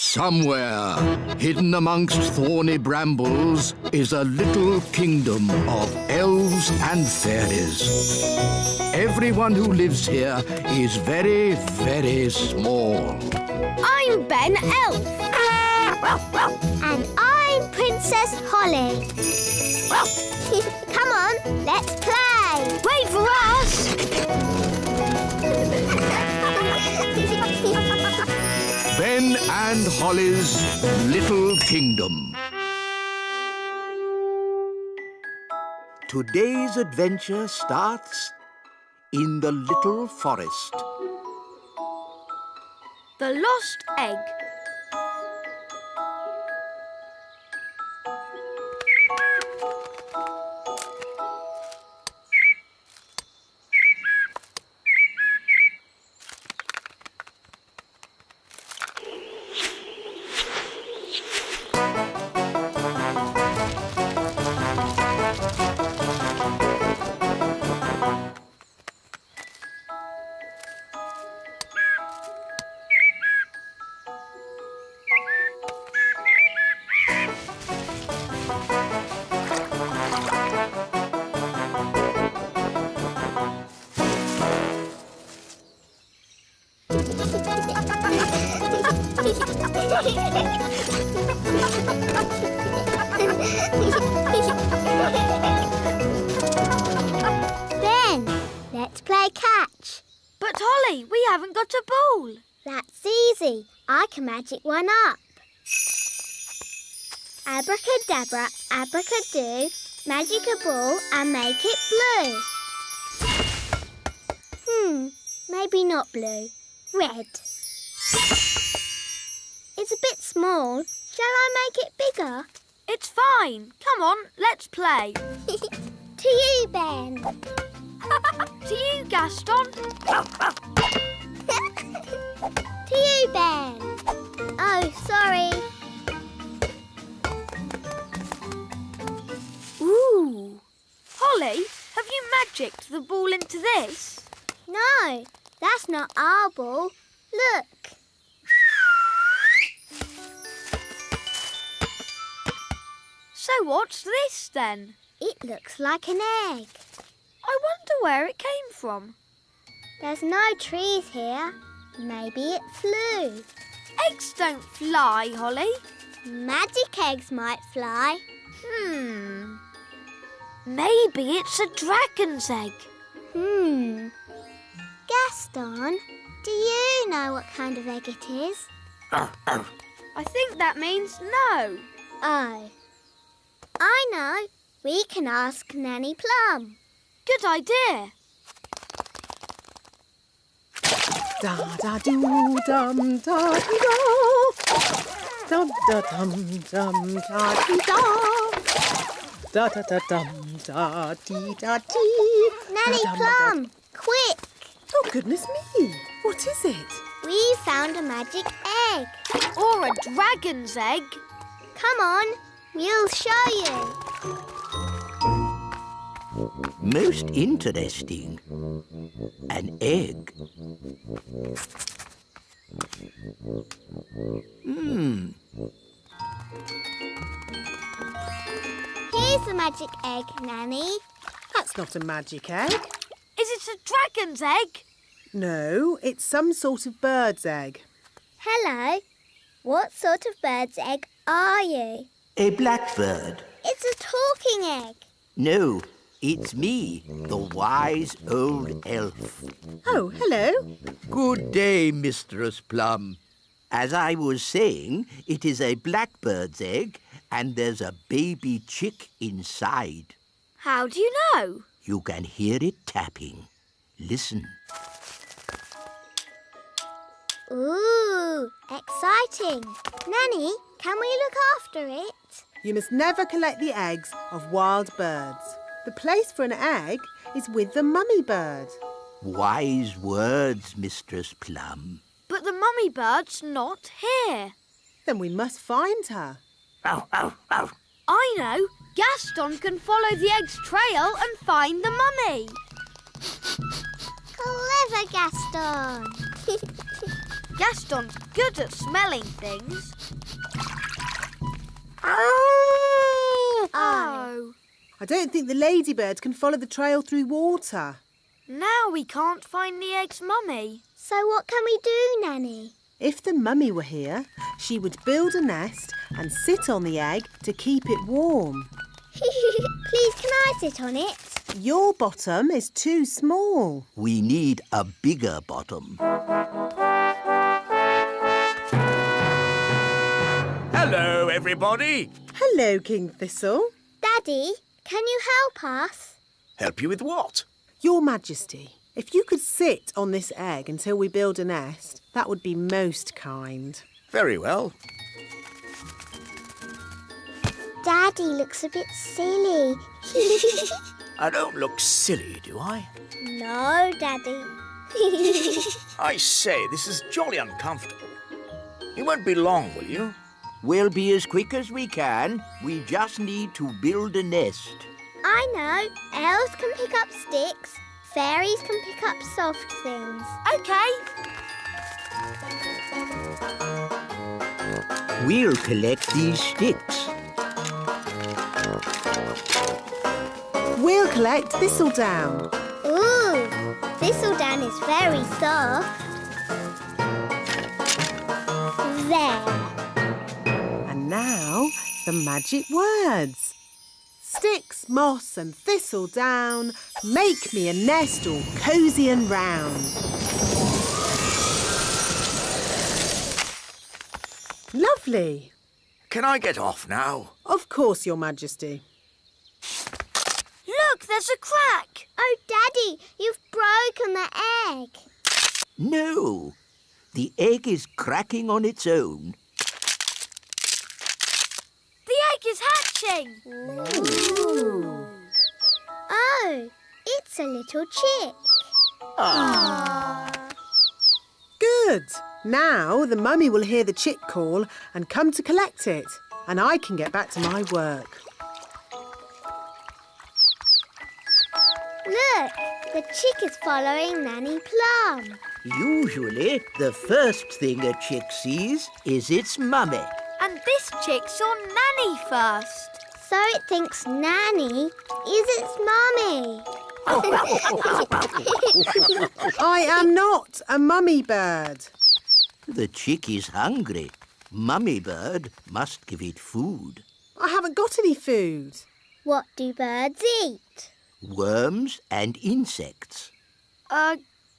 Somewhere, hidden amongst thorny brambles, is a little kingdom of elves and fairies. Everyone who lives here is very, very small. I'm Ben Elf. And I'm Princess Holly. Come on, let's play. Wait for us! Ben and Holly's Little Kingdom. Today's adventure starts in the little forest. The lost egg. Ben, let's play catch. But Holly, we haven't got a ball. That's easy. I can magic one up. Abracadabra, abracadoo, magic a ball and make it blue. Maybe not blue. Red. It's a bit small. Shall I make it bigger? It's fine. Come on, let's play. To you, Ben. To you, Gaston. To you, Ben. Oh, sorry. Ooh. Holly, have you magicked the ball into this? No, that's not our ball. Look. So what's this then? It looks like an egg. I wonder where it came from. There's no trees here. Maybe it flew. Eggs don't fly, Holly. Magic eggs might fly. Maybe it's a dragon's egg. Gaston, do you know what kind of egg it is? I think that means no. Oh. I know. We can ask Nanny Plum. Good idea. Da da doo dum da dee da. Dum da dum dum da dee da. Da da da dum da dee da dee. Nanny Da, dum, Plum, quick. Oh goodness me! What is it? We found a magic egg. Or a dragon's egg. Come on, we'll show you. Most interesting. An egg. Here's the magic egg, Nanny. That's not a magic egg. Is it a dragon's egg? No, it's some sort of bird's egg. Hello. What sort of bird's egg are you? A blackbird. It's a talking egg. No, it's me, the wise old elf. Oh, hello. Good day, Mistress Plum. As I was saying, it is a blackbird's egg, and there's a baby chick inside. How do you know? You can hear it tapping. Listen. Ooh, exciting. Nanny, can we look after it? You must never collect the eggs of wild birds. The place for an egg is with the mummy bird. Wise words, Mistress Plum. But the mummy bird's not here. Then we must find her. I know. Gaston can follow the egg's trail and find the mummy. Clever, Gaston. Gaston's good at smelling things. Oh. I don't think the ladybird can follow the trail through water. Now we can't find the egg's mummy. So what can we do, Nanny? If the mummy were here, she would build a nest and sit on the egg to keep it warm. Please, can I sit on it? Your bottom is too small. We need a bigger bottom. Hello, everybody. Hello, King Thistle. Daddy, can you help us? Help you with what? Your Majesty, if you could sit on this egg until we build a nest, that would be most kind. Very well. Daddy looks a bit silly. I don't look silly, do I? No, Daddy. I say, this is jolly uncomfortable. You won't be long, will you? We'll be as quick as we can. We just need to build a nest. I know. Elves can pick up sticks. Fairies can pick up soft things. OK. We'll collect these sticks. We'll collect thistledown. Ooh, thistledown is very soft. There. And now, the magic words. Sticks, moss and thistledown, make me a nest all cosy and round. Lovely. Can I get off now? Of course, Your Majesty. Look, there's a crack. Oh, Daddy, you've broken the egg. No, the egg is cracking on its own. The egg is hatching. Ooh. Oh, it's a little chick. Good. Now the mummy will hear the chick call and come to collect it, and I can get back to my work. Look, the chick is following Nanny Plum. Usually, the first thing a chick sees is its mummy. And this chick saw Nanny first. So it thinks Nanny is its mummy. I am not a mummy bird. The chick is hungry. Mummy bird must give it food. I haven't got any food. What do birds eat? Worms and insects.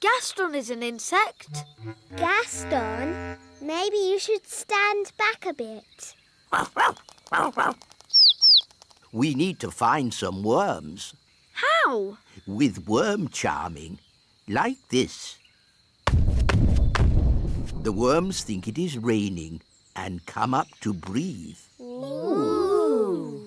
Gaston is an insect. Gaston, maybe you should stand back a bit. We need to find some worms. How? With worm charming, like this. The worms think it is raining and come up to breathe. Ooh.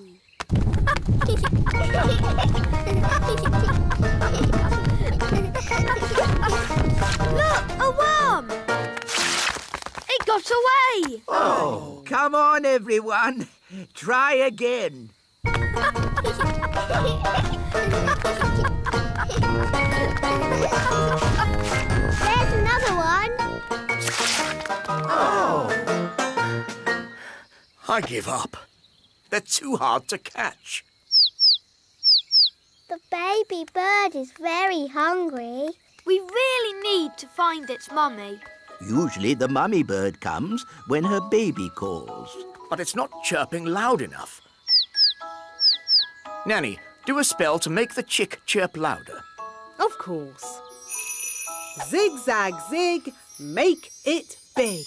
Look, a worm. It got away. Oh, come on, everyone. Try again. There's another one. I give up. They're too hard to catch. The baby bird is very hungry. We really need to find its mummy. Usually the mummy bird comes when her baby calls. But it's not chirping loud enough. Nanny, do a spell to make the chick chirp louder. Of course. Zig, zag, zig, make it big.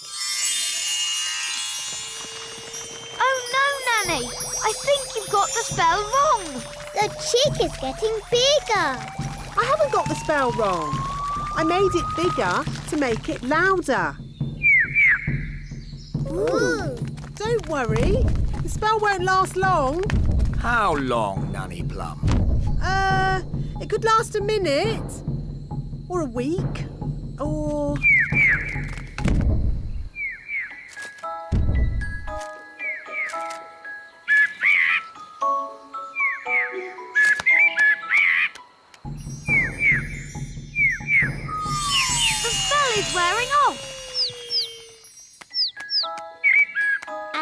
Oh, no, Nanny. I think you've got the spell wrong. The chick is getting bigger. I haven't got the spell wrong. I made it bigger to make it louder. Ooh. Don't worry, the spell won't last long. How long, Nanny Plum? It could last a minute, or a week, or... The spell is wearing off.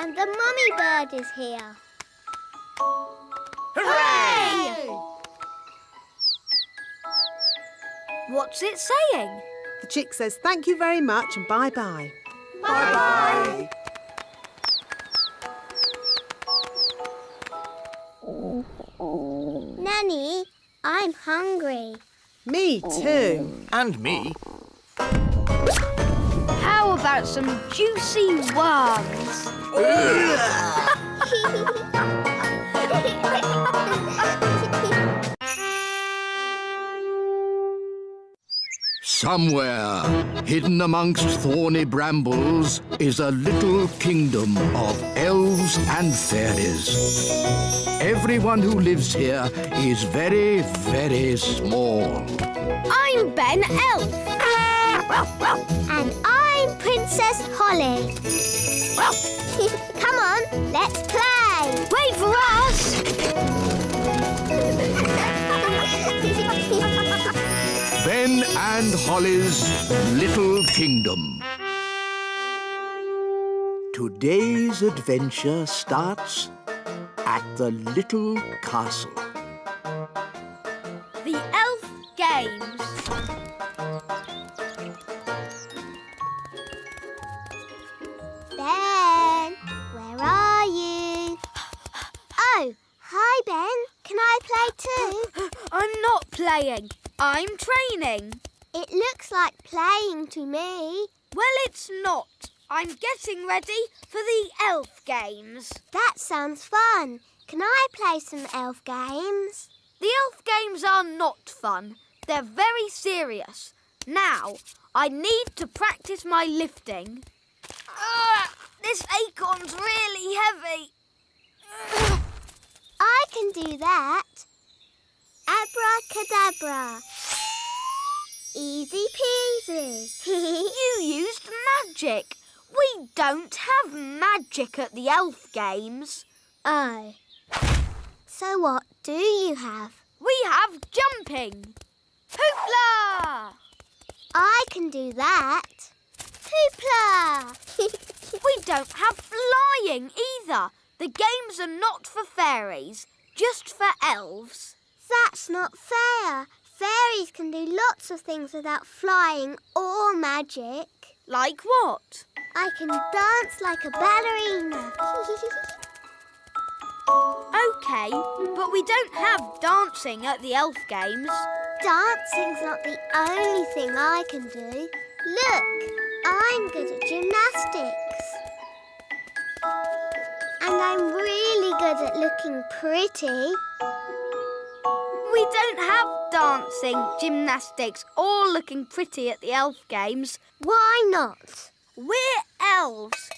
And the mummy bird is here. Hooray! What's it saying? The chick says thank you very much and bye-bye. Bye-bye. Nanny, I'm hungry. Me too. And me. How about some juicy worms? Somewhere, hidden amongst thorny brambles, is a little kingdom of elves and fairies. Everyone who lives here is very, very small. I'm Ben Elf. And I'm Princess Holly. Come on, let's play. Wait for us! Ben and Holly's Little Kingdom. Today's adventure starts at the little castle. The Elf Games. Ben, where are you? Oh, hi Ben. Can I play too? I'm not playing. I'm training. It looks like playing to me. Well, it's not. I'm getting ready for the Elf Games. That sounds fun. Can I play some elf games? The Elf Games are not fun. They're very serious. Now, I need to practice my lifting. This acorn's really heavy. I can do that. Abracadabra. Easy peasy. You used magic. We don't have magic at the Elf Games. Oh. So what do you have? We have jumping. Hoopla! I can do that. Hoopla! We don't have flying either. The games are not for fairies, just for elves. That's not fair. Fairies can do lots of things without flying or magic. Like what? I can dance like a ballerina. OK, but we don't have dancing at the Elf Games. Dancing's not the only thing I can do. Look, I'm good at gymnastics. And I'm really good at looking pretty. We don't have dancing, gymnastics or looking pretty at the Elf Games. Why not? We're elves.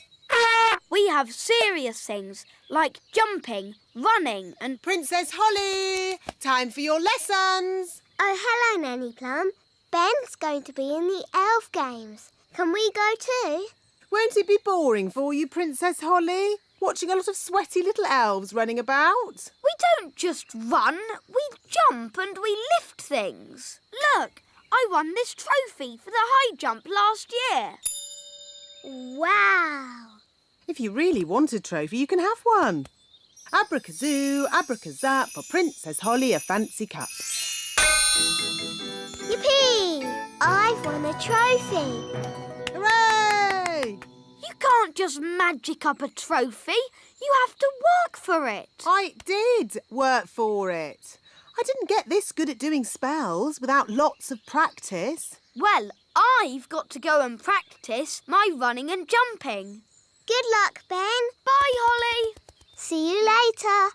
We have serious things like jumping, running and... Princess Holly, time for your lessons. Oh, hello, Nanny Plum. Ben's going to be in the elf games. Can we go too? Won't it be boring for you, Princess Holly? Watching a lot of sweaty little elves running about? We don't just run, we jump and we lift things. Look, I won this trophy for the high jump last year. Wow. If you really want a trophy, you can have one. Abracazoo, abracazap, for Princess Holly a fancy cup. Yippee! I've won a trophy. Hooray! You can't just magic up a trophy. You have to work for it. I did work for it. I didn't get this good at doing spells without lots of practice. Well, I've got to go and practice my running and jumping. Good luck, Ben. Bye, Holly. See you later.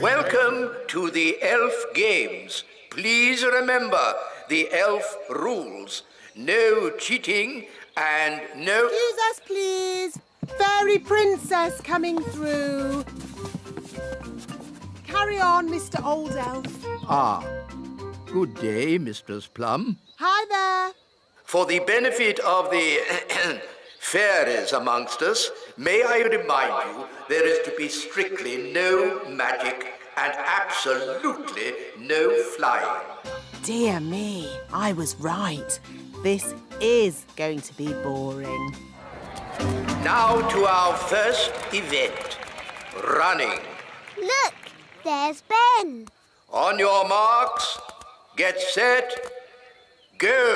Welcome to the Elf Games. Please remember the elf rules. No cheating and no... Excuse us, please. Fairy princess coming through. Carry on, Mr. Old Elf. Ah, good day, Mistress Plum. Hi there. For the benefit of the fairies amongst us, may I remind you there is to be strictly no magic and absolutely no flying. Dear me, I was right. This is going to be boring. Now to our first event, running. Look, there's Ben. On your marks, get set, go.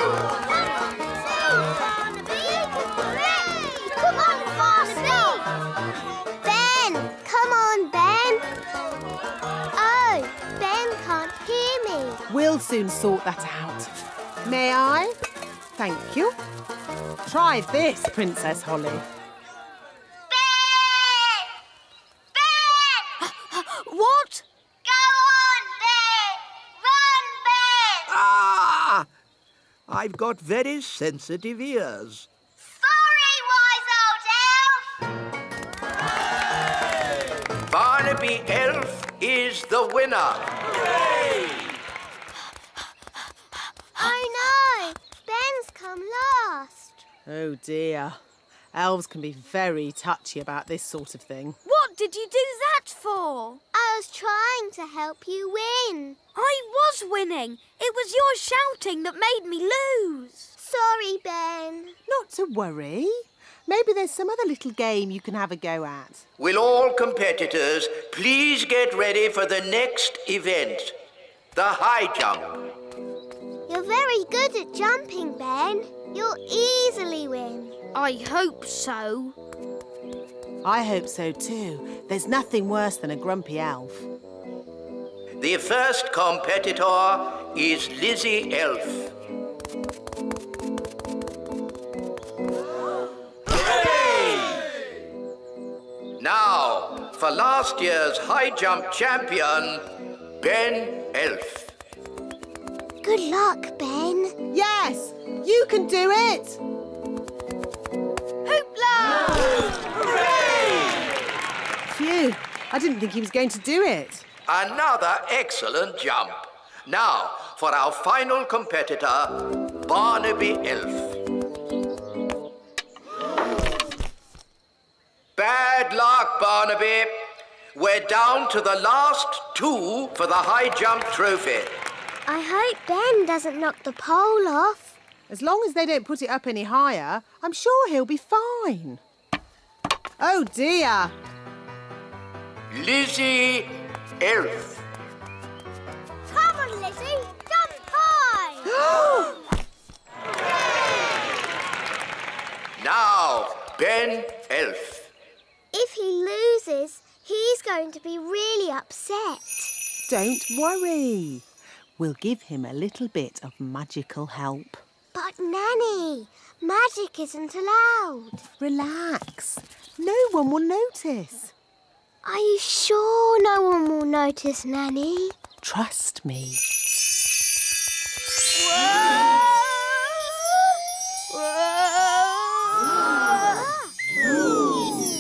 Come on, Barnaby! Ben! Come on, Ben! Oh, Ben can't hear me. We'll soon sort that out. May I? Thank you. Try this, Princess Holly. Ben! Ben! What? Go on, Ben! Run, Ben! Ah! I've got very sensitive ears. Sorry, wise old elf! Barnaby Elf is the winner. Oh no! Ben's come last. Oh dear. Elves can be very touchy about this sort of thing. What did you do that for? I was trying to help you win. I was winning. It was your shouting that made me lose. Sorry, Ben. Not to worry. Maybe there's some other little game you can have a go at. Will all competitors please get ready for the next event, the high jump. You're very good at jumping, Ben. You'll easily win. I hope so. I hope so too. There's nothing worse than a grumpy elf. The first competitor is Lizzie Elf. Now, for last year's high jump champion, Ben Elf. Good luck, Ben. Yes! You can do it! Hoopla! Phew, I didn't think he was going to do it. Another excellent jump. Now, for our final competitor, Barnaby Elf. Bad luck, Barnaby. We're down to the last two for the high jump trophy. I hope Ben doesn't knock the pole off. As long as they don't put it up any higher, I'm sure he'll be fine. Oh dear! Lizzie Elf. Come on, Lizzie. Jump high. Now, Ben Elf. If he loses, he's going to be really upset. Don't worry. We'll give him a little bit of magical help. But, Nanny, magic isn't allowed. Relax. No one will notice. Are you sure no one will notice, Nanny? Trust me.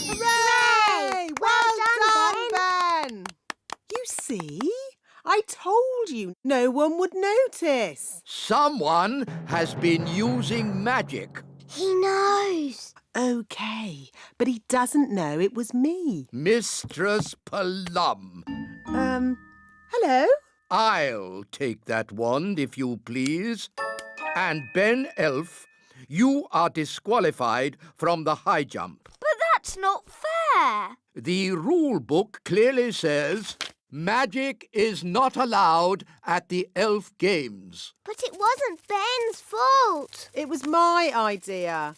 Hooray! Well done, Ben! You see? I told you no one would notice. Someone has been using magic. He knows. OK, but he doesn't know it was me. Mistress Plum. Hello? I'll take that wand, if you please. And Ben Elf, you are disqualified from the high jump. But that's not fair. The rule book clearly says magic is not allowed at the elf games. But it wasn't Ben's fault. It was my idea.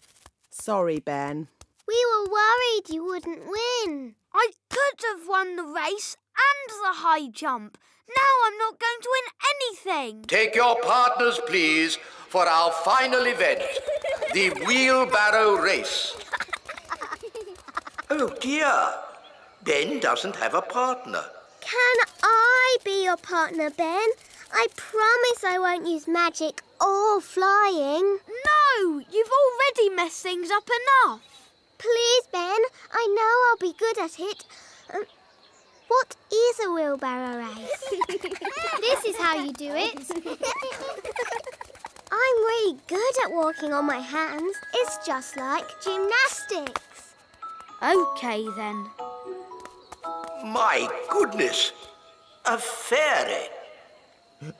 Sorry, Ben. We were worried you wouldn't win. I could have won the race and the high jump. Now I'm not going to win anything. Take your partners, please, for our final event, the wheelbarrow race. Oh, dear. Ben doesn't have a partner. Can I be your partner, Ben? I promise I won't use magic or flying. No, you've already messed things up enough. Please, Ben. I know I'll be good at it. What is a wheelbarrow race? This is how you do it. I'm really good at walking on my hands. It's just like gymnastics. OK, then. My goodness, a fairy.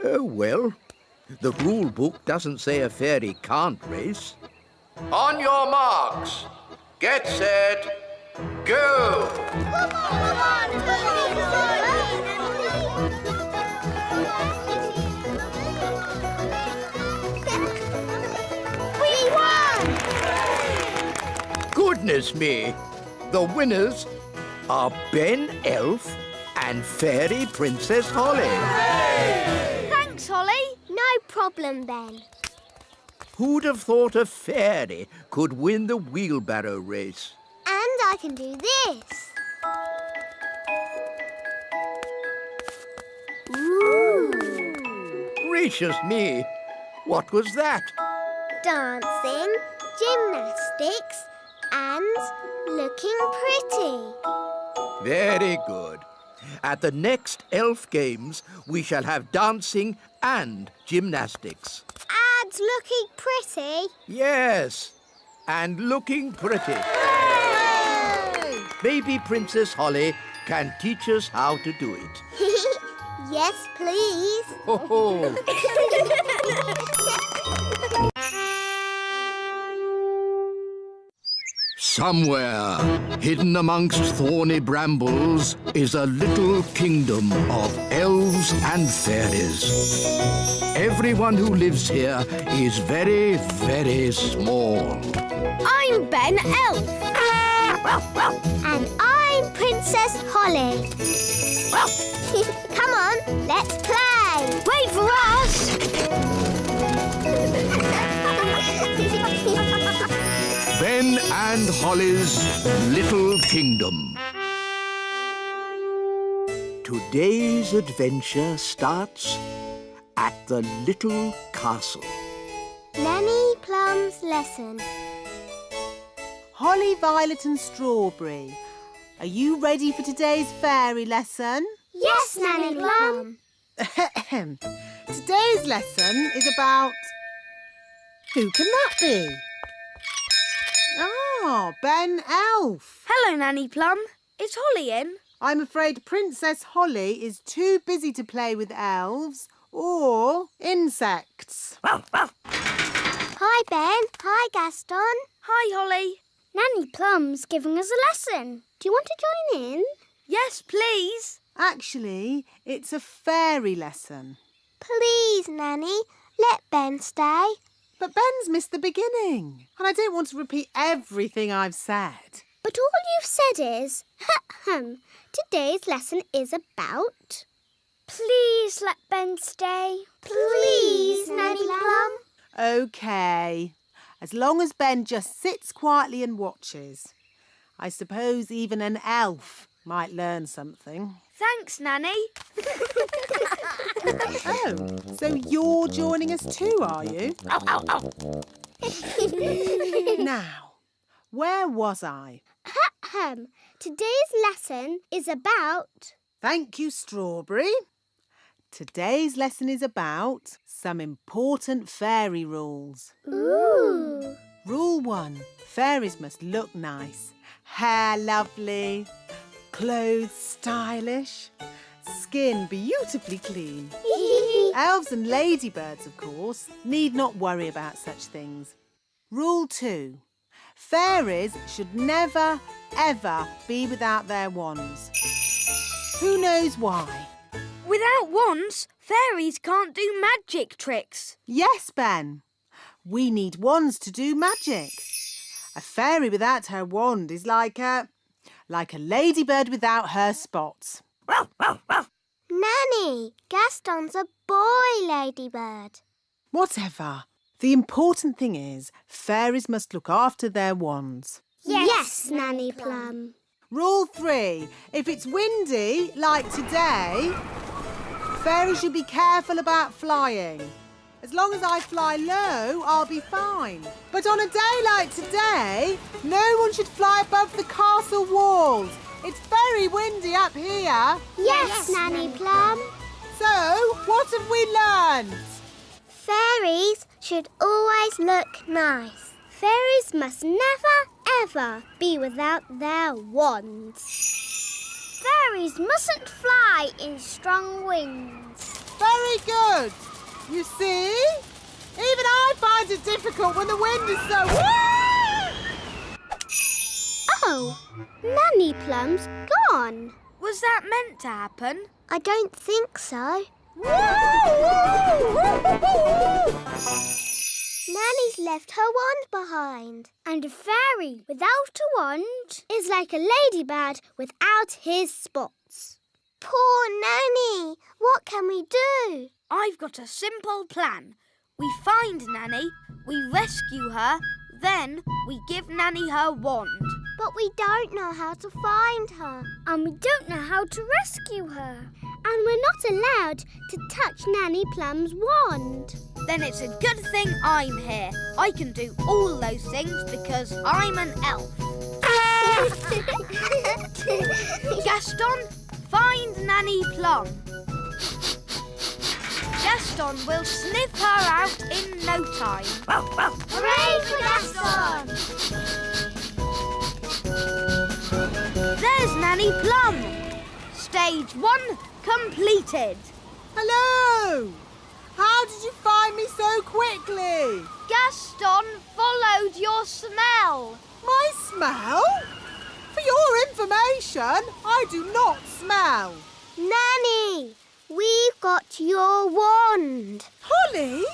Oh, well, The rule book doesn't say a fairy can't race. On your marks, get set, go! Come on, we won! Goodness me! The winners are Ben Elf and Fairy Princess Holly. Thanks, Holly. No problem, Ben. Who'd have thought a fairy could win the wheelbarrow race? And I can do this. Ooh. Gracious me! What was that? Dancing, gymnastics, and looking pretty. Very good. At the next Elf Games, we shall have dancing and gymnastics. And looking pretty. Yes, and looking pretty. Baby Princess Holly can teach us how to do it. Yes, please. Ho ho! Somewhere, hidden amongst thorny brambles, is a little kingdom of elves and fairies. Everyone who lives here is very, very small. I'm Ben Elf. And I'm Princess Holly. Come on, let's play. Wait for us. Ben and Holly's Little Kingdom. Today's adventure starts at the little castle. Nanny Plum's lesson. Holly, Violet and Strawberry, are you ready for today's fairy lesson? Yes, Nanny Plum. Today's lesson is about... Who can that be? Ah, Ben Elf. Hello, Nanny Plum. Is Holly in? I'm afraid Princess Holly is too busy to play with elves or insects. Hi, Ben. Hi, Gaston. Hi, Holly. Nanny Plum's giving us a lesson. Do you want to join in? Yes, please. Actually, it's a fairy lesson. Please, Nanny, let Ben stay. But Ben's missed the beginning, and I don't want to repeat everything I've said. But all you've said is, today's lesson is about... Please let Ben stay. Please, Nanny Plum. OK. As long as Ben just sits quietly and watches. I suppose even an elf might learn something. Thanks, Nanny. Oh, so you're joining us too, are you? Now, where was I? Today's lesson is about... Thank you, Strawberry. Today's lesson is about some important fairy rules. Ooh. Rule 1. Fairies must look nice. Hair lovely. Clothes stylish. Skin beautifully clean. Elves and ladybirds, of course, need not worry about such things. Rule 2. Fairies should never, ever be without their wands. Who knows why? Without wands, fairies can't do magic tricks. Yes, Ben. We need wands to do magic. A fairy without her wand is like a ladybird without her spots. Nanny, Gaston's a boy ladybird. Whatever. The important thing is fairies must look after their wands. Yes, Nanny Plum. Rule 3. If it's windy, like today, fairies should be careful about flying. As long as I fly low, I'll be fine. But on a day like today, no one should fly above the castle walls. It's very windy up here. Yes, Nanny Plum. So, what have we learned? Fairies should always look nice. Fairies must never, ever be without their wands. Fairies mustn't fly in strong winds. Very good. You see? Even I find it difficult when the wind is so... Oh, Nanny Plum's gone. Was that meant to happen? I don't think so. Nanny's left her wand behind. And a fairy without a wand is like a ladybird without his spots. Poor Nanny! What can we do? I've got a simple plan. We find Nanny, we rescue her, then we give Nanny her wand. But we don't know how to find her. And we don't know how to rescue her. And we're not allowed to touch Nanny Plum's wand. Then it's a good thing I'm here. I can do all those things because I'm an elf. Gaston, find Nanny Plum. Gaston will sniff her out in no time. Hooray for Gaston! There's Nanny Plum. Stage 1 completed. Hello! How did you find me so quickly? Gaston followed your smell. My smell? For your information, I do not smell. Nanny, we've got your wand. Holly,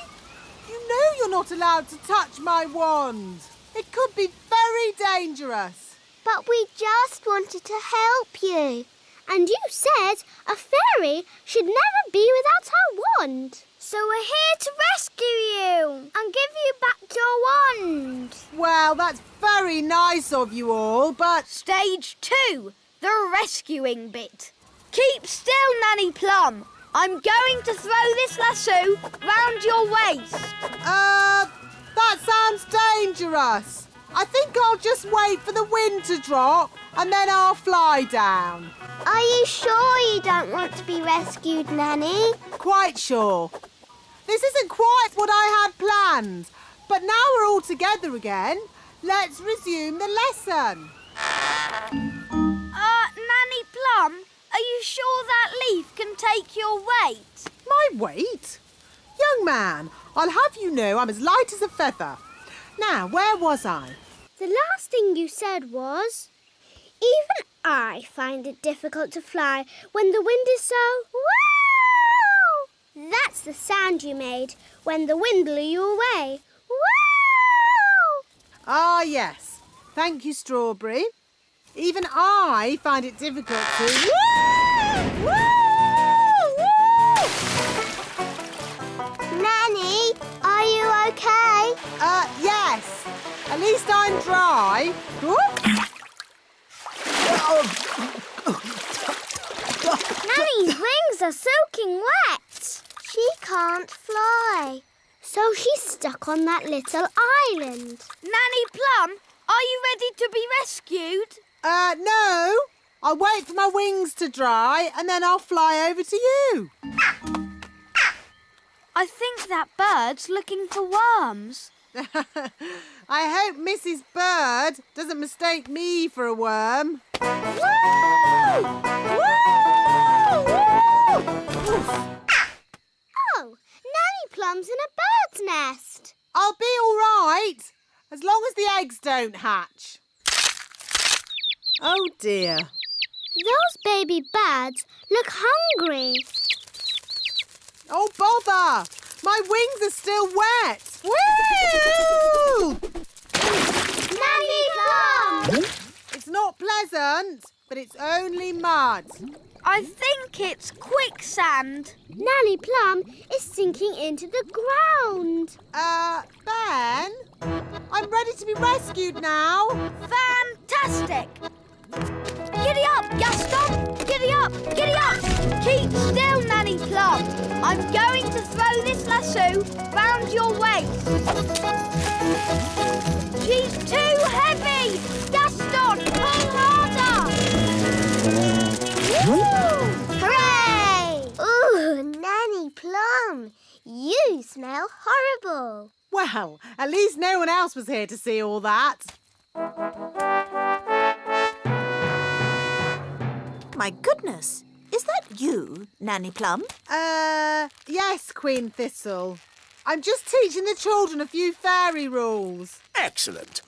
you know you're not allowed to touch my wand. It could be very dangerous. But we just wanted to help you. And you said a fairy should never be without her wand. So we're here to rescue you and give you back your wand. Well, that's very nice of you all, but... Stage 2, the rescuing bit. Keep still, Nanny Plum. I'm going to throw this lasso round your waist. That sounds dangerous. I think I'll just wait for the wind to drop and then I'll fly down. Are you sure you don't want to be rescued, Nanny? Quite sure. This isn't quite what I had planned, but now we're all together again. Let's resume the lesson. Nanny Plum, are you sure that leaf can take your weight? My weight? Young man, I'll have you know I'm as light as a feather. Now, where was I? The last thing you said was, even I find it difficult to fly when the wind is so... Woo! That's the sound you made when the wind blew you away. Woo! Ah, yes. Thank you, Strawberry. Even I find it difficult to... Woo! Nanny, are you okay? Yes. At least I'm dry. Whoop. Nanny's wings are soaking wet. She can't fly. So she's stuck on that little island. Nanny Plum, are you ready to be rescued? No. I'll wait for my wings to dry and then I'll fly over to you. I think that bird's looking for worms. I hope Mrs. Bird doesn't mistake me for a worm. Woo! Woo! Oh, Nanny Plum's in a bird's nest. I'll be all right, as long as the eggs don't hatch. Oh, dear. Those baby birds look hungry. Oh, bother! My wings are still wet. Woo! Nanny Plum! It's not pleasant, but it's only mud. I think it's quicksand. Nanny Plum is sinking into the ground. Ben? I'm ready to be rescued now. Fantastic! Giddy up, Gaston! Giddy up! Giddy up! Keep still, Nanny Plum. I'm going to throw this lasso round your waist. She's too heavy! Gaston, pull harder! Woo! Hooray! Ooh, Nanny Plum, you smell horrible. Well, at least no one else was here to see all that. My goodness, Is that you, Nanny Plum? Yes, Queen Thistle. I'm just teaching the children a few fairy rules. Excellent.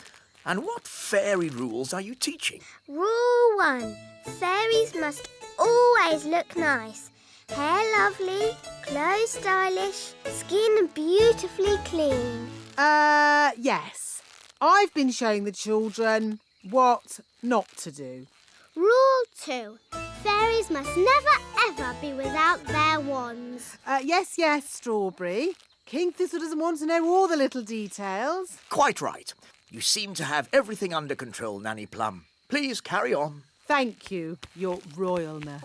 And what fairy rules are you teaching? Rule 1. Fairies must always look nice. Hair lovely, clothes stylish, skin beautifully clean. Yes. I've been showing the children what not to do. Rule 2. Fairies must never ever be without their wands. Yes, Strawberry. King Thistle doesn't want to know all the little details. Quite right. You seem to have everything under control, Nanny Plum. Please carry on. Thank you, Your Royalness.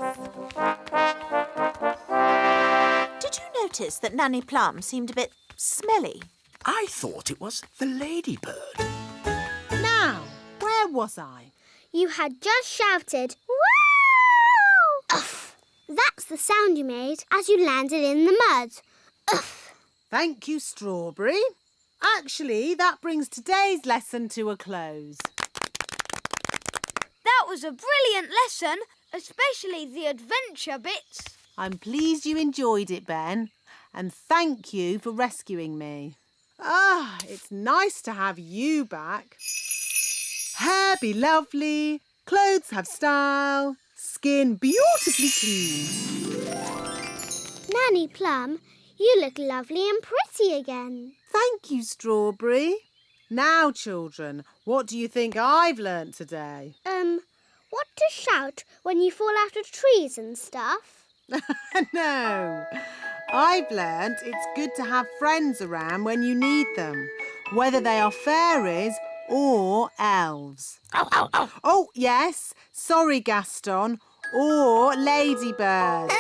Did you notice that Nanny Plum seemed a bit smelly? I thought it was the ladybird. Now, where was I? You had just shouted, "Wow!" Uff. That's the sound you made as you landed in the mud. Uff. Thank you, Strawberry. Actually, that brings today's lesson to a close. That was a brilliant lesson, especially the adventure bits. I'm pleased you enjoyed it, Ben, and thank you for rescuing me. It's nice to have you back. Hair be lovely, clothes have style, skin beautifully clean. Nanny Plum, you look lovely and pretty again. Thank you, Strawberry. Now, children, what do you think I've learnt today? What to shout when you fall out of trees and stuff? No, I've learnt it's good to have friends around when you need them, whether they are fairies or elves. Oh, yes, sorry, Gaston, or ladybirds.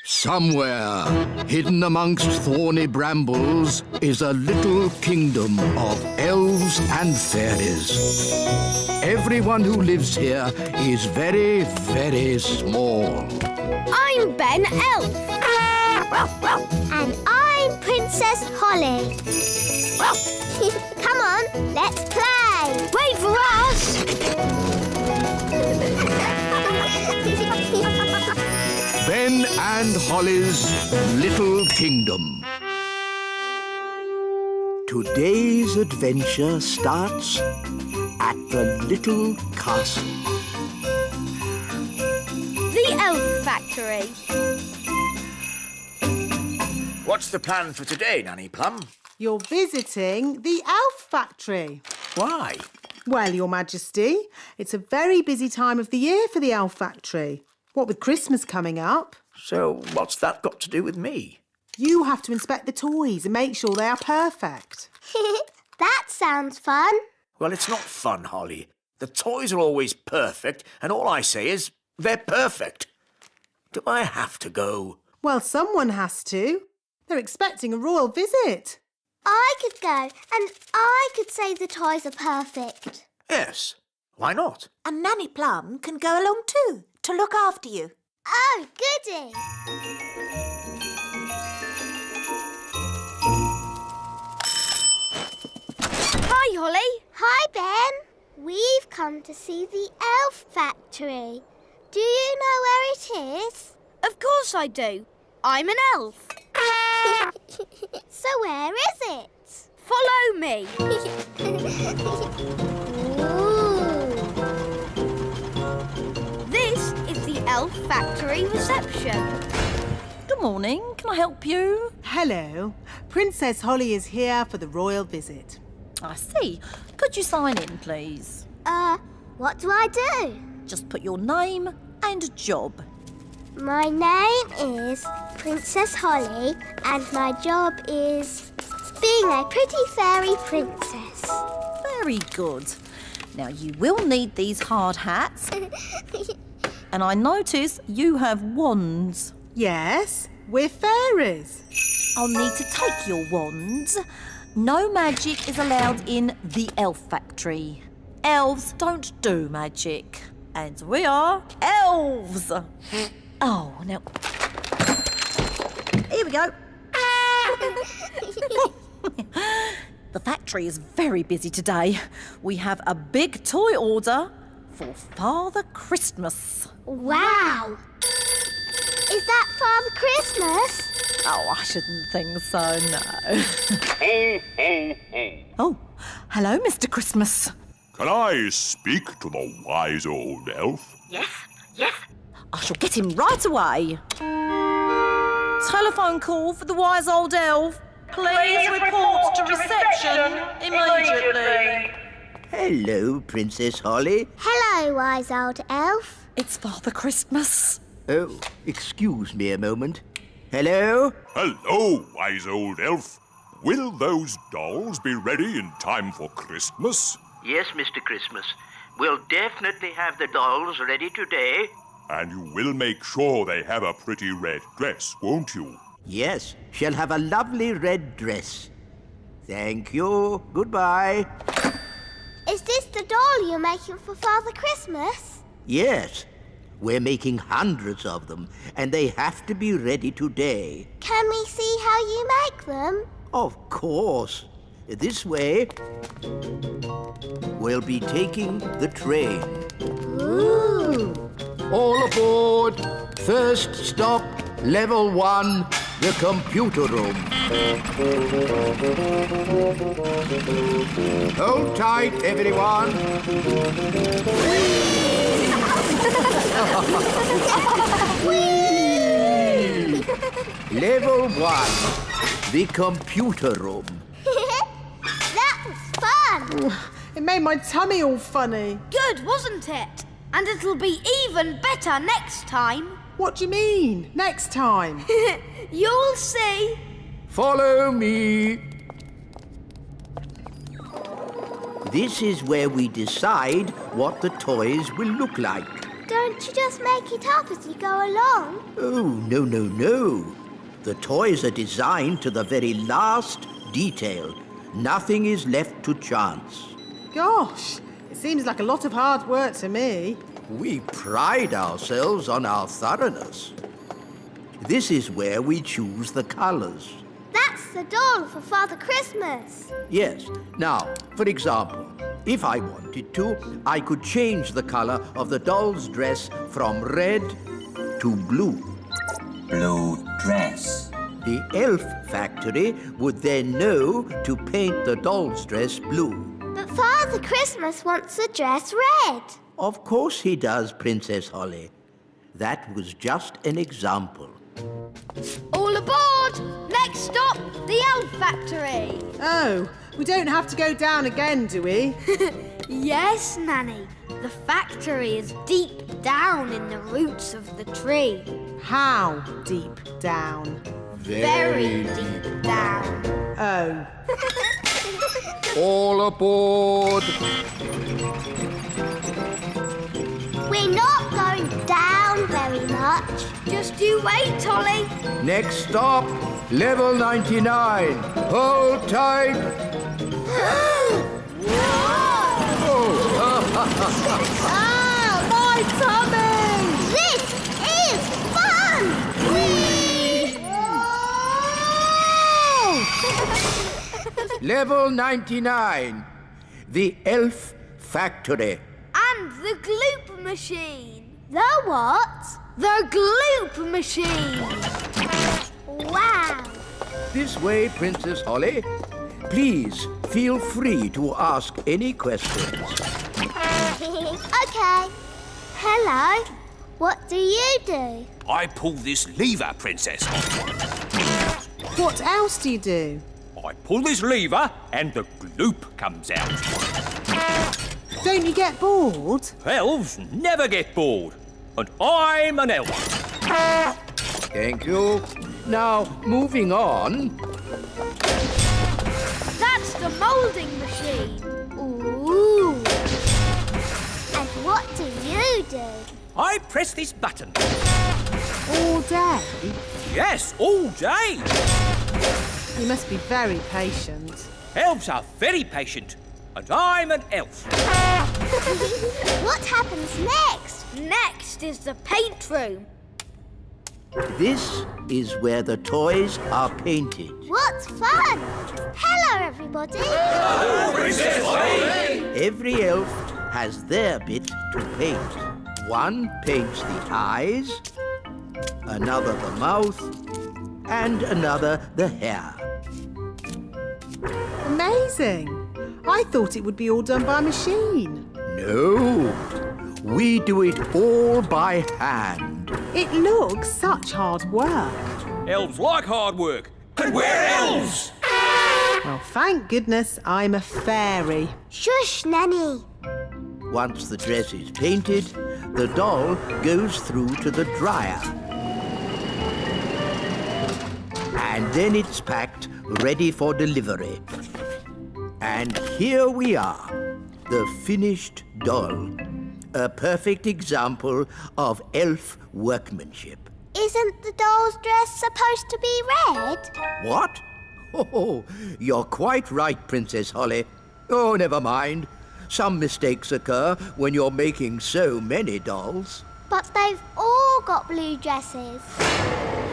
Somewhere, hidden amongst thorny brambles, is a little kingdom of elves and fairies. Everyone who lives here is very, very small. I'm Ben Elf. And I'm Princess Holly. Come on, let's play. Wait for us. Ben and Holly's Little Kingdom. Today's adventure starts at the little castle. The Elf Factory. What's the plan for today, Nanny Plum? You're visiting the elf factory. Why? Well, Your Majesty, it's a very busy time of the year for the elf factory. What with Christmas coming up. So what's that got to do with me? You have to inspect the toys and make sure they are perfect. That sounds fun. Well, it's not fun, Holly. The toys are always perfect, and all I say is they're perfect. Do I have to go? Well, someone has to. They're expecting a royal visit. I could go and I could say the toys are perfect. Yes. Why not? And Nanny Plum can go along too, to look after you. Oh, goody. Hi, Holly. Hi, Ben. We've come to see the elf factory. Do you know where it is? Of course I do. I'm an elf. So where is it? Follow me. Ooh. This is the Elf Factory reception. Good morning. Can I help you? Hello. Princess Holly is here for the royal visit. I see. Could you sign in, please? What do I do? Just put your name and job. My name is Princess Holly and my job is being a pretty fairy princess. Very good. Now, you will need these hard hats. And I notice you have wands. Yes, we're fairies. I'll need to take your wands. No magic is allowed in the elf factory. Elves don't do magic. And we are elves. Oh, now... Here we go. The factory is very busy today. We have a big toy order for Father Christmas. Wow! Is that Father Christmas? Oh, I shouldn't think so, no. Oh, hello, Mr. Christmas. Can I speak to the wise old elf? Yes. I shall get him right away. Telephone call for the wise old elf. Please report to reception immediately. Hello, Princess Holly. Hello, wise old elf. It's Father Christmas. Oh, excuse me a moment. Hello? Hello, wise old elf. Will those dolls be ready in time for Christmas? Yes, Mr. Christmas. We'll definitely have the dolls ready today. And you will make sure they have a pretty red dress, won't you? Yes, she'll have a lovely red dress. Thank you. Goodbye. Is this the doll you're making for Father Christmas? Yes, we're making hundreds of them, and they have to be ready today. Can we see how you make them? Of course. This way, we'll be taking the train. Ooh! All aboard. First stop, level 1, the computer room. Hold tight, everyone. Level 1, the computer room. That was fun! It made my tummy all funny. Good, wasn't it? And it'll be even better next time. What do you mean, next time? You'll see. Follow me. This is where we decide what the toys will look like. Don't you just make it up as you go along? Oh, no. The toys are designed to the very last detail. Nothing is left to chance. Gosh, it seems like a lot of hard work to me. We pride ourselves on our thoroughness. This is where we choose the colours. That's the doll for Father Christmas. Yes. Now, for example, if I wanted to, I could change the colour of the doll's dress from red to blue. Blue dress. The elf factory would then know to paint the doll's dress blue. But Father Christmas wants the dress red. Of course he does, Princess Holly. That was just an example. All aboard! Next stop, the elf factory. Oh, we don't have to go down again, do we? Yes, Nanny. The factory is deep down in the roots of the tree. How deep down? Very deep down. Oh. All aboard! We're not going down very much. Just you wait, Ollie. Next stop, level 99. Hold tight. Oh, my tummy! This is fun! Level 99. The elf factory. And the gloop machine. The what? The gloop machine. Wow! This way, Princess Holly. Please feel free to ask any questions. Okay. Hello. What do you do? I pull this lever, Princess. What else do you do? I pull this lever and the gloop comes out. Don't you get bored? Elves never get bored. And I'm an elf. Thank you. Now, moving on. That's the moulding machine. Ooh. And what do you do? I press this button. All day? Yes, all day. You must be very patient. Elves are very patient. And I'm an elf. What happens next? Next is the paint room. This is where the toys are painted. What fun! Hello, everybody. Every elf has their bit to paint. One paints the eyes, another the mouth, and another the hair. Amazing. I thought it would be all done by machine. No, we do it all by hand. It looks such hard work. Elves like hard work. And we're elves! Well, thank goodness I'm a fairy. Shush, Nanny. Once the dress is painted, the doll goes through to the dryer. And then it's packed, ready for delivery. And here we are, the finished doll. A perfect example of elf workmanship. Isn't the doll's dress supposed to be red? What? Oh, you're quite right, Princess Holly. Oh, never mind. Some mistakes occur when you're making so many dolls. But they've all got blue dresses.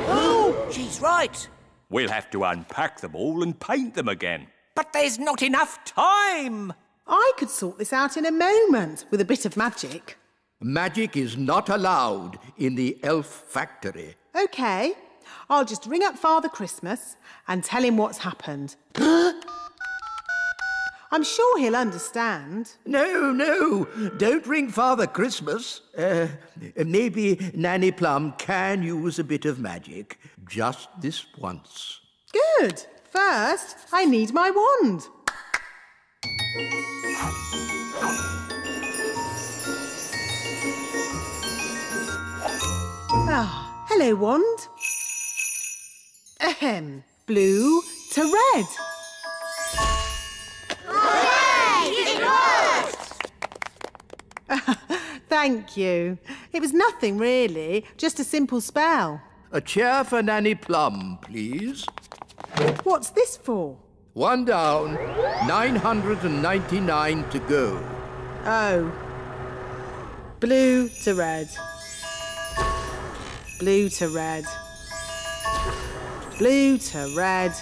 Oh, she's right. We'll have to unpack them all and paint them again. But there's not enough time. I could sort this out in a moment with a bit of magic. Magic is not allowed in the elf factory. OK, I'll just ring up Father Christmas and tell him what's happened. I'm sure he'll understand. No, don't ring Father Christmas. Maybe Nanny Plum can use a bit of magic. Just this once. Good. First, I need my wand. Ah, hello, wand. Ahem. Blue to red. Hooray! It worked! Thank you. It was nothing really, just a simple spell. A chair for Nanny Plum, please. What's this for? One down, 999 to go. Oh. Blue to red. Blue to red. Blue to red.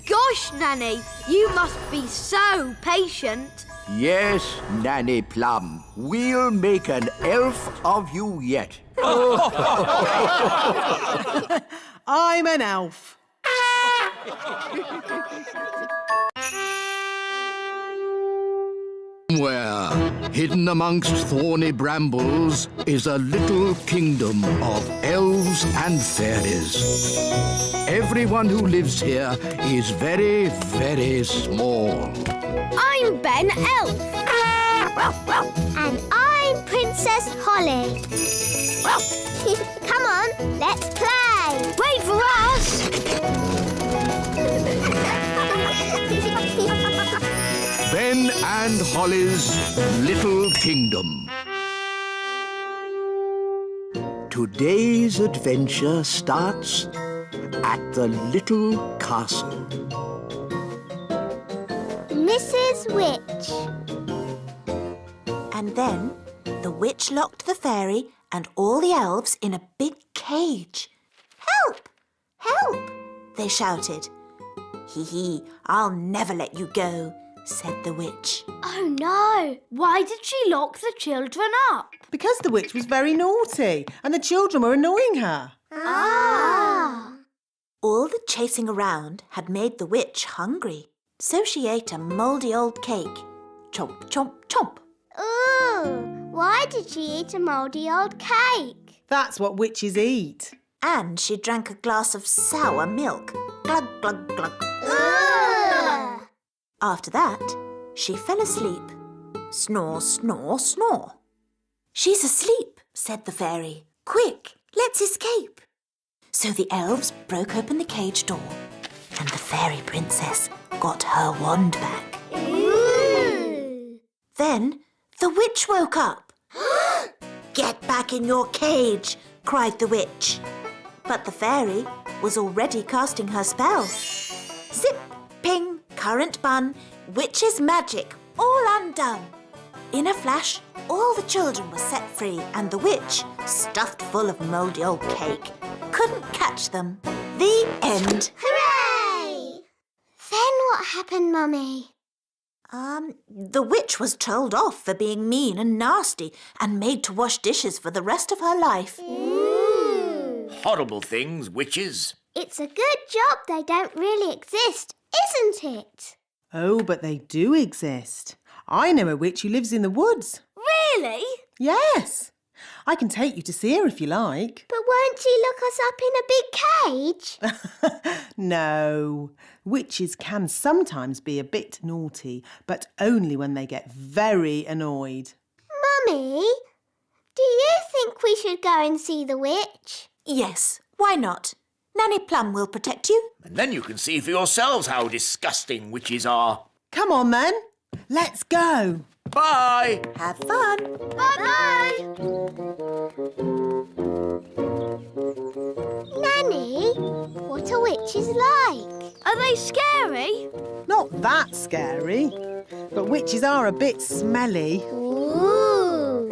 Gosh, Nanny, you must be so patient. Yes, Nanny Plum. We'll make an elf of you yet. I'm an elf. Where, hidden amongst thorny brambles, is a little kingdom of elves and fairies. Everyone who lives here is very, very small. I'm Ben Elf. And I'm Princess Holly. Come on, let's play. Wait for us! Ben and Holly's Little Kingdom. Today's adventure starts at the little castle. Mrs. Witch. And then the witch locked the fairy and all the elves in a big cage. Help! Help! They shouted. Hee hee, I'll never let you go, said the witch. Oh no! Why did she lock the children up? Because the witch was very naughty and the children were annoying her. Ah! All the chasing around had made the witch hungry, so she ate a mouldy old cake. Chomp, chomp, chomp. Ooh! Why did she eat a mouldy old cake? That's what witches eat. And she drank a glass of sour milk. Glug, glug, glug. Ugh! After that, she fell asleep. Snore, snore, snore. She's asleep, said the fairy. Quick, let's escape. So the elves broke open the cage door and the fairy princess got her wand back. Ooh! Then the witch woke up. Get back in your cage, cried the witch. But the fairy was already casting her spell. Zip, ping, current bun, witch's magic, all undone. In a flash, all the children were set free and the witch, stuffed full of mouldy old cake, couldn't catch them. The end. Hooray! Then what happened, Mummy? The witch was told off for being mean and nasty and made to wash dishes for the rest of her life. Horrible things, witches. It's a good job they don't really exist, isn't it? Oh, but they do exist. I know a witch who lives in the woods. Really? Yes. I can take you to see her if you like. But won't she look us up in a big cage? No. Witches can sometimes be a bit naughty, but only when they get very annoyed. Mummy, do you think we should go and see the witch? Yes, why not? Nanny Plum will protect you. And then you can see for yourselves how disgusting witches are. Come on then. Let's go. Bye. Have fun. Bye-bye. Nanny, what are witches like? Are they scary? Not that scary, but witches are a bit smelly. Ooh.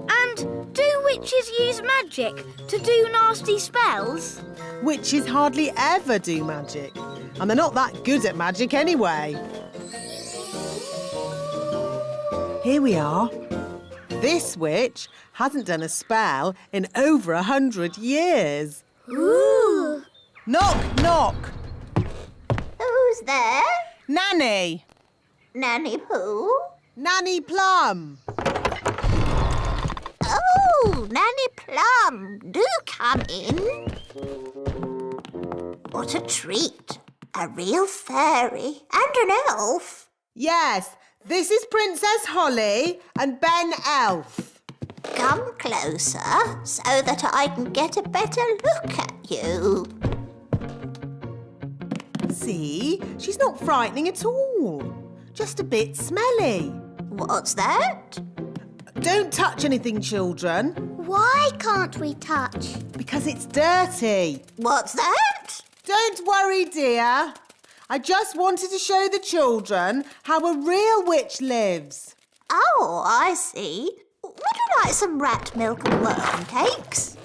And do witches use magic to do nasty spells? Witches hardly ever do magic, and they're not that good at magic anyway. Here we are. This witch hasn't done a spell in over 100 years. Ooh. Knock, knock. Who's there? Nanny. Nanny who? Nanny Plum. Oh, Nanny Plum, do come in. What a treat. A real fairy and an elf. Yes, this is Princess Holly and Ben Elf. Come closer so that I can get a better look at you. See, she's not frightening at all. Just a bit smelly. What's that? Don't touch anything, children, Why can't we touch? because it's dirty. What's that? Don't worry, dear. I just wanted to show the children how a real witch lives. Oh, I see. Would you like some rat milk and worm cakes?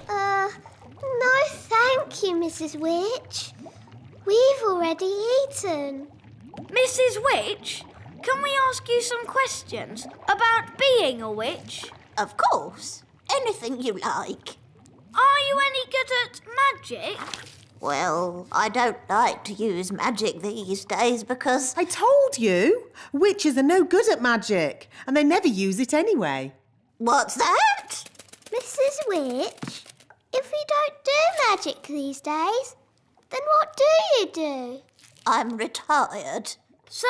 No thank you, Mrs. Witch. We've already eaten. Mrs. Witch, can we ask you some questions about being a witch? Of course. Anything you like. Are you any good at magic? Well, I don't like to use magic these days because... I told you, witches are no good at magic, and they never use it anyway. What's that? Mrs. Witch, if we don't do magic these days, then what do you do? I'm retired. So,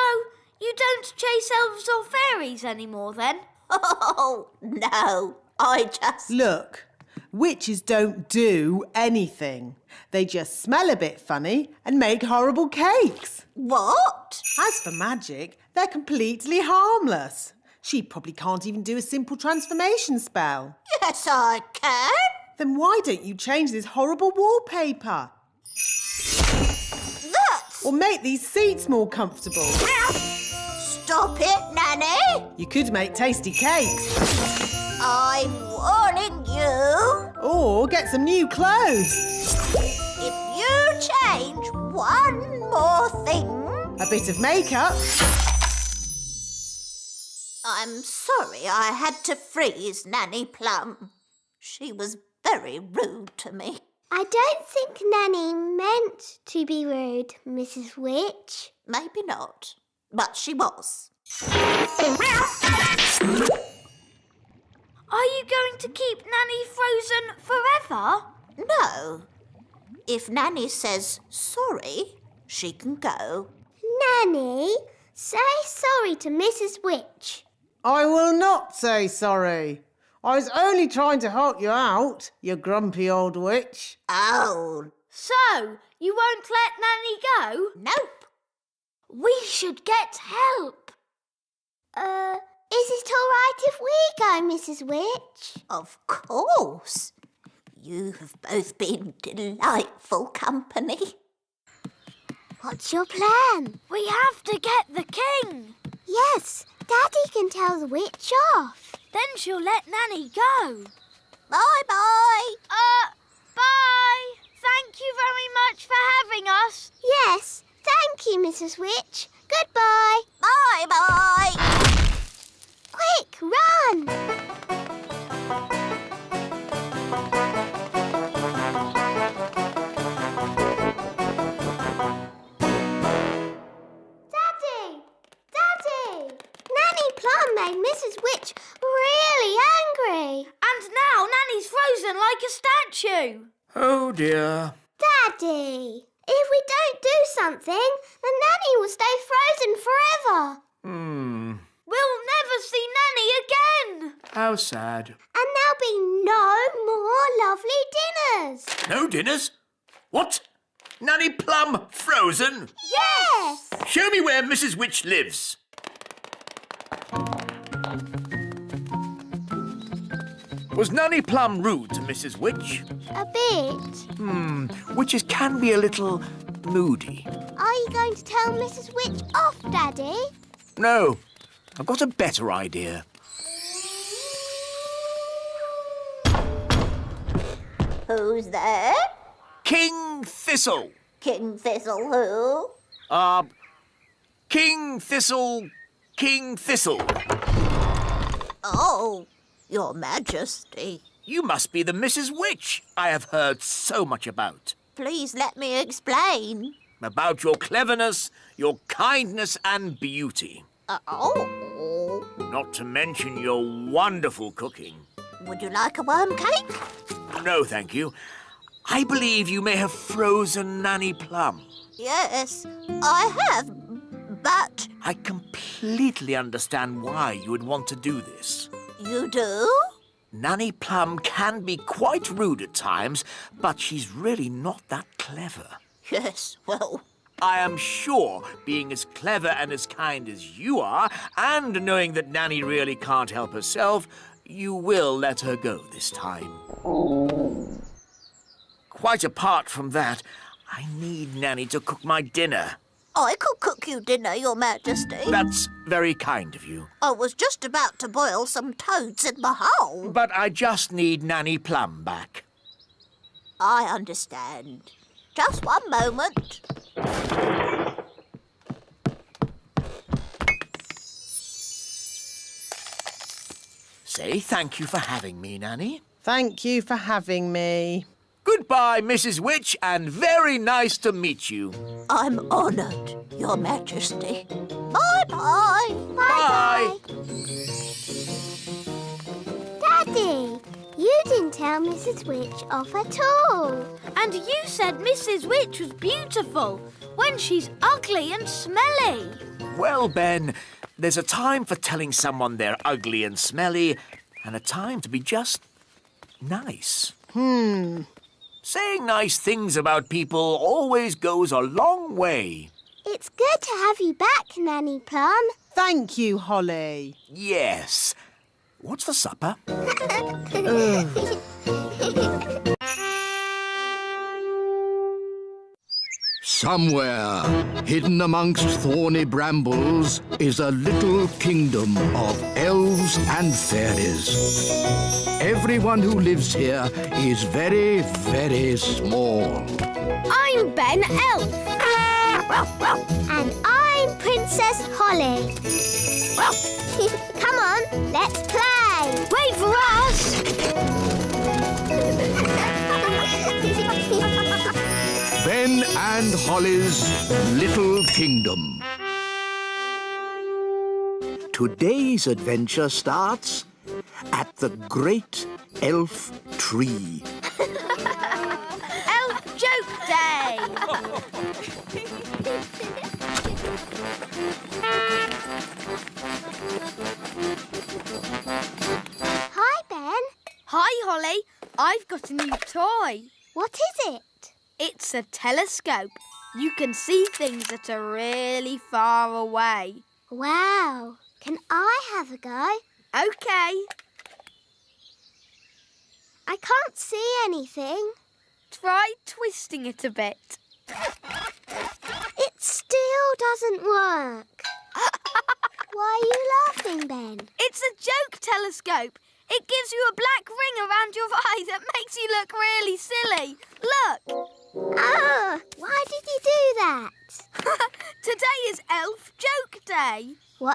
you don't chase elves or fairies anymore then? Oh, no. I just... Look, witches don't do anything. They just smell a bit funny and make horrible cakes. What? As for magic, they're completely harmless. She probably can't even do a simple transformation spell. Yes, I can. Then why don't you change this horrible wallpaper? That's... Or make these seats more comfortable? Stop it, Nanny. You could make tasty cakes. I'm warning you. Or get some new clothes. If you change one more thing... A bit of makeup. I'm sorry I had to freeze Nanny Plum. She was very rude to me. I don't think Nanny meant to be rude, Mrs. Witch. Maybe not, but she was. Are you going to keep Nanny frozen forever? No. If Nanny says sorry, she can go. Nanny, say sorry to Mrs. Witch. I will not say sorry. I was only trying to help you out, you grumpy old witch. Oh, So, you won't let Nanny go? nope. We should get help. Is it all right if we go, Mrs. Witch? Of course. You have both been delightful company. What's your plan? We have to get the king. Yes, Daddy can tell the witch off. Then she'll let Nanny go. Bye-bye. Bye. Thank you very much for having us. Yes, thank you, Mrs. Witch. Goodbye. Bye. Bye-bye. Quick, run! Daddy! Daddy! Nanny Plum made Mrs. Witch really angry. And now Nanny's frozen like a statue. Oh, dear. Daddy, if we don't do something, then Nanny will stay frozen forever. We'll never see Nanny again. How sad. And there'll be no more lovely dinners. No dinners? What? Nanny Plum frozen? Yes! Show me where Mrs. Witch lives. Was Nanny Plum rude to Mrs. Witch? A bit. Witches can be a little moody. Are you going to tell Mrs. Witch off, Daddy? No, I've got a better idea. Who's there? King Thistle. King Thistle who? King Thistle. Oh, Your Majesty. You must be the Mrs. Witch I have heard so much about. Please let me explain. About your cleverness, your kindness and beauty. Oh. Not to mention your wonderful cooking. Would you like a worm cake? No, thank you. I believe you may have frozen Nanny Plum. Yes, I have, but... I completely understand why you would want to do this. You do? Nanny Plum can be quite rude at times, but she's really not that clever. Yes, well... I am sure being as clever and as kind as you are, and knowing that Nanny really can't help herself, you will let her go this time. Quite apart from that, I need Nanny to cook my dinner. I could cook you dinner, Your Majesty. That's very kind of you. I was just about to boil some toads in the hole. But I just need Nanny Plum back. I understand. Just one moment. Say thank you for having me, Nanny. Thank you for having me. Goodbye, Mrs. Witch, and very nice to meet you. I'm honoured, Your Majesty. Bye-bye. Bye. Daddy, you didn't tell Mrs. Witch off at all. And you said Mrs. Witch was beautiful when she's ugly and smelly. Well, Ben, there's a time for telling someone they're ugly and smelly, and a time to be just nice. Saying nice things about people always goes a long way. It's good to have you back, Nanny Plum. Thank you, Holly. Yes. What's for supper? Somewhere, hidden amongst thorny brambles, is a little kingdom of elves and fairies. Everyone who lives here is very, very small. I'm Ben Elf. And I'm Princess Holly. Come on, let's play. Wait for us. Ben and Holly's Little Kingdom. Today's adventure starts at the Great Elf Tree. Elf Joke Day. Hi, Ben. Hi, Holly. I've got a new toy. What is it? It's a telescope. You can see things that are really far away. Wow. Can I have a go? OK. I can't see anything. Try twisting it a bit. It still doesn't work. Why are you laughing, Ben? It's a joke telescope. It gives you a black ring around your eye that makes you look really silly. Look. Ah, why did you do that? Today is Elf Joke Day. What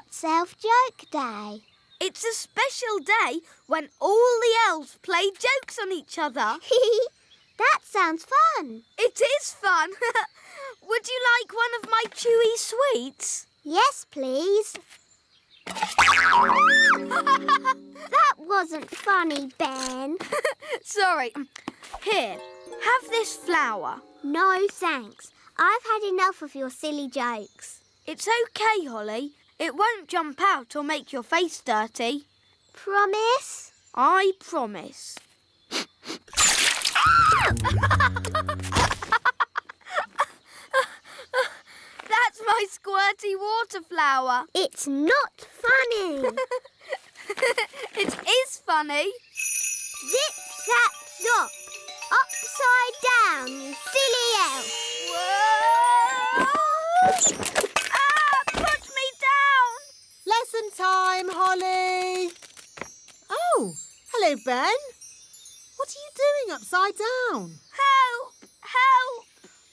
Day? It's a special day when all the elves play jokes on each other. That sounds fun. It is fun. Would you like one of my chewy sweets? Yes, please. That wasn't funny, Ben. Sorry. Here, have this flower. No, thanks. I've had enough of your silly jokes. It's okay, Holly. It won't jump out or make your face dirty. Promise? I promise. That's my squirty water flower. It's not funny. It is funny. Zip, zap, zop. Upside down, you silly elf. Whoa! Put me down! Lesson time, Holly. Oh, hello, Ben. What are you doing upside down? Help! Help!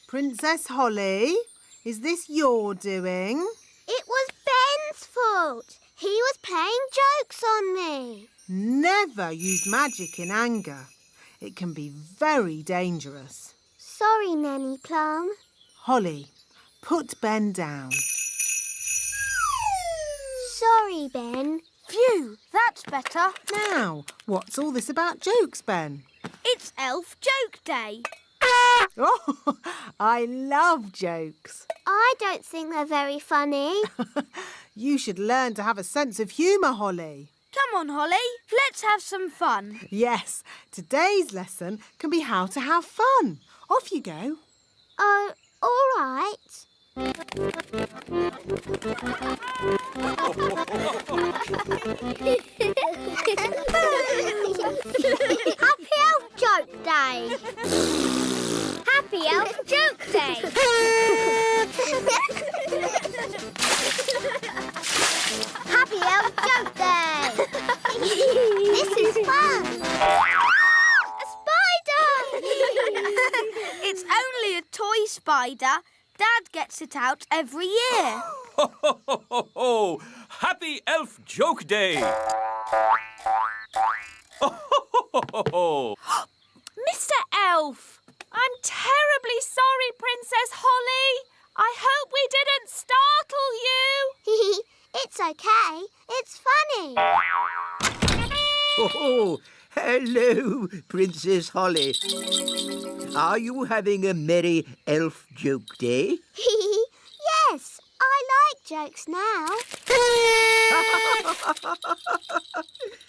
Princess Holly, is this your doing? It was Ben's fault. He was playing jokes on me. Never use magic in anger. It can be very dangerous. Sorry, Nanny Plum. Holly, put Ben down. Sorry, Ben. Phew, that's better. Now, what's all this about jokes, Ben? It's Elf Joke Day. Oh, I love jokes. I don't think they're very funny. You should learn to have a sense of humour, Holly. Come on, Holly. Let's have some fun. Yes, today's lesson can be how to have fun. Off you go. Oh, all right. Happy Elf Joke Day. Happy Elf Joke Day. Happy Elf Joke Day. This is fun. A spider. It's only a toy spider. Dad gets it out every year. Ho, ho, ho, ho, ho! Happy Elf Joke Day! Ho, ho, ho, ho, ho! Mr. Elf, I'm terribly sorry, Princess Holly. I hope we didn't startle you. It's okay. It's funny. Oh, hello, Princess Holly. Are you having a merry elf joke day? Yes, I like jokes now.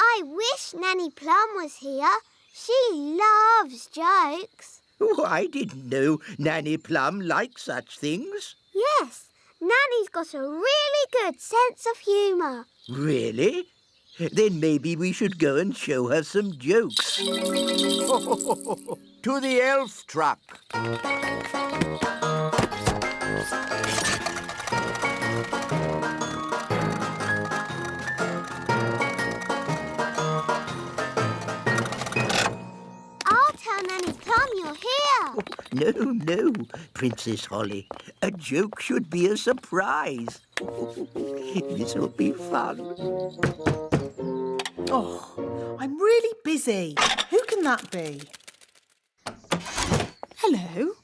I wish Nanny Plum was here. She loves jokes. Oh, I didn't know Nanny Plum liked such things. Yes, Nanny's got a really good sense of humour. Really? Then maybe we should go and show her some jokes. To the elf truck. I'll tell Nanny Plum you're here. No, Princess Holly. A joke should be a surprise. This'll be fun. Oh, I'm really busy. Who can that be? Hello.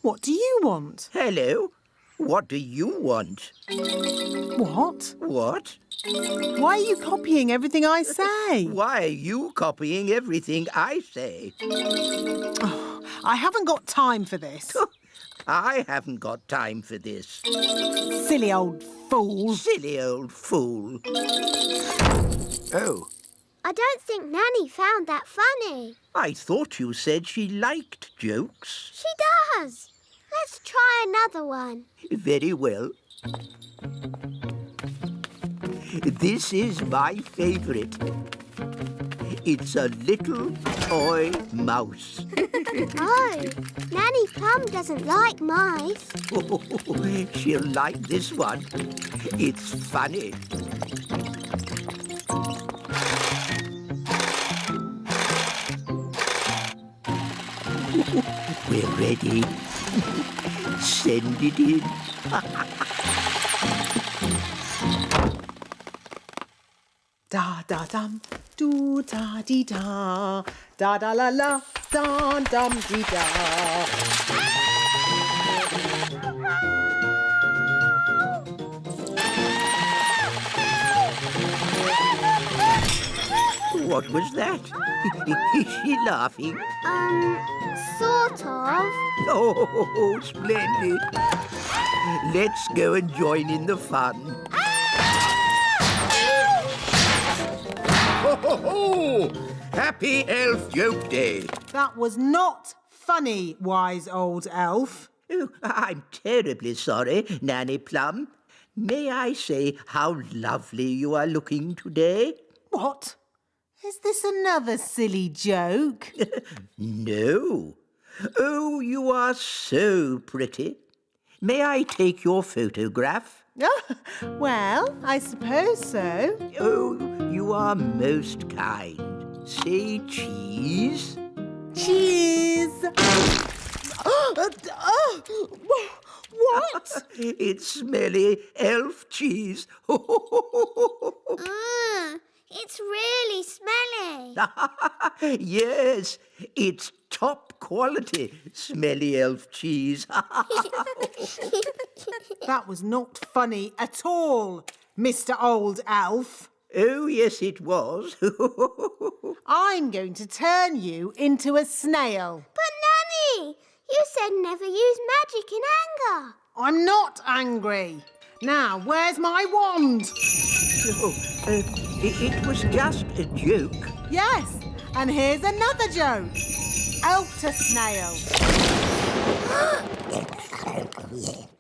What do you want? Hello. What do you want? What? What? Why are you copying everything I say? Why are you copying everything I say? Oh, I haven't got time for this. I haven't got time for this. Silly old fool. Silly old fool. Oh, I don't think Nanny found that funny. I thought you said she liked jokes. She does. Let's try another one. Very well. This is my favourite. It's a little toy mouse. Oh, Nanny Plum doesn't like mice. She'll like this one. It's funny. We're ready. Send it in. Da da dum, do da dee da, da da la la, da dum dee da. What was that? Is she laughing? Sort of. Oh, splendid. Let's go and join in the fun. Ho, ho, ho! Happy Elf Joke Day. That was not funny, wise old elf. Oh, I'm terribly sorry, Nanny Plum. May I say how lovely you are looking today? What? Is this another silly joke? No. Oh, you are so pretty. May I take your photograph? Well, I suppose so. Oh, you are most kind. Say cheese. Cheese! What? It's smelly elf cheese. It's really smelly. Yes, it's top quality smelly elf cheese. That was not funny at all, Mr. Old Elf. Oh, yes, it was. I'm going to turn you into a snail. But Nanny, you said never use magic in anger. I'm not angry. Now, where's my wand? It was just a joke. Yes, and here's another joke. Elf to snail.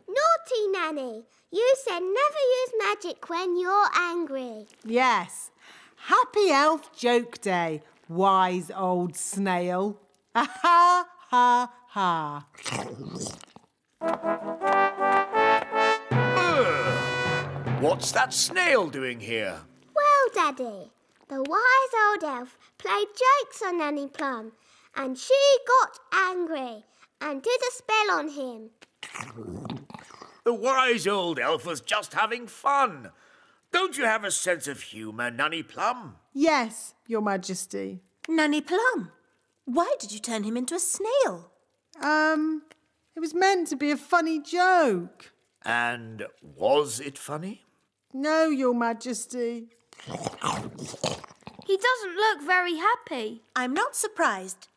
Naughty Nanny, you said never use magic when you're angry. Yes. Happy Elf Joke Day, wise old snail. Ha ha ha. What's that snail doing here? Well, Daddy, the wise old elf played jokes on Nanny Plum, and she got angry and did a spell on him. The wise old elf was just having fun. Don't you have a sense of humour, Nanny Plum? Yes, Your Majesty. Nanny Plum, why did you turn him into a snail? It was meant to be a funny joke. And was it funny? No, Your Majesty. He doesn't look very happy. I'm not surprised.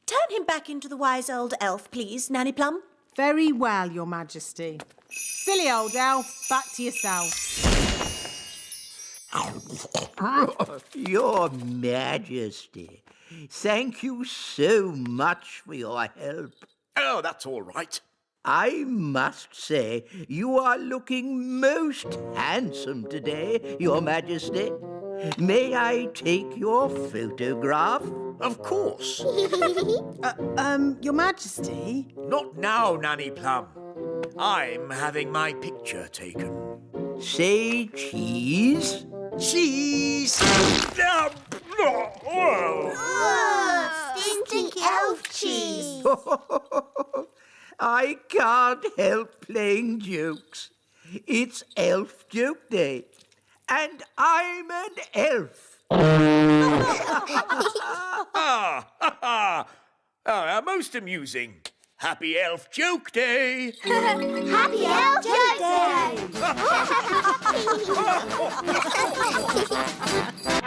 Turn him back into the wise old elf, please, Nanny Plum. Very well, Your Majesty. Silly old elf, back to yourself. Your Majesty, thank you so much for your help. Oh, that's all right. I must say, you are looking most handsome today, Your Majesty. May I take your photograph? Of course. Your Majesty? Not now, Nanny Plum. I'm having my picture taken. Say cheese. Cheese! Stinky elf cheese. I can't help playing jokes. It's Elf Joke Day, and I'm an elf. Most amusing. Happy Elf Joke Day! Happy Elf Joke Day!